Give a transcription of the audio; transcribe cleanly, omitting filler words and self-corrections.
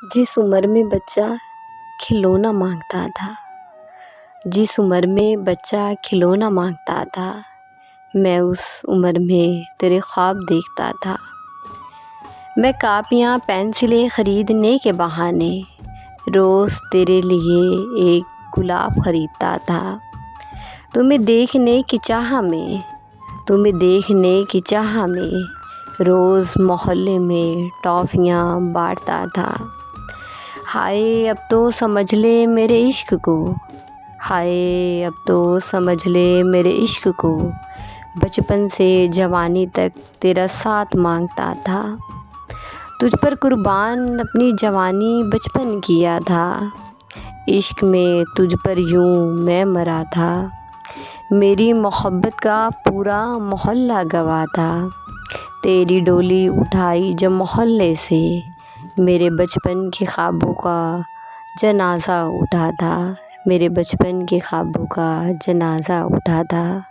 जिस उम्र में बच्चा खिलौना मांगता था, जिस उम्र में बच्चा खिलौना मांगता था, मैं उस उम्र में तेरे ख्वाब देखता था। मैं कापियाँ पेंसिलें ख़रीदने के बहाने रोज़ तेरे लिए एक गुलाब ख़रीदता था। तुम्हें देखने की चाह में रोज़ मोहल्ले में टॉफ़ियाँ बांटता था। हाय अब तो समझ ले मेरे इश्क को, हाय अब तो समझ ले मेरे इश्क को, बचपन से जवानी तक तेरा साथ मांगता था। तुझ पर कुर्बान अपनी जवानी बचपन किया था, इश्क में तुझ पर यूं मैं मरा था। मेरी मोहब्बत का पूरा मोहल्ला गवाह था, तेरी डोली उठाई जब मोहल्ले से, मेरे बचपन के ख्वाबों का जनाज़ा उठा था, मेरे बचपन के ख्वाबों का जनाज़ा उठा था।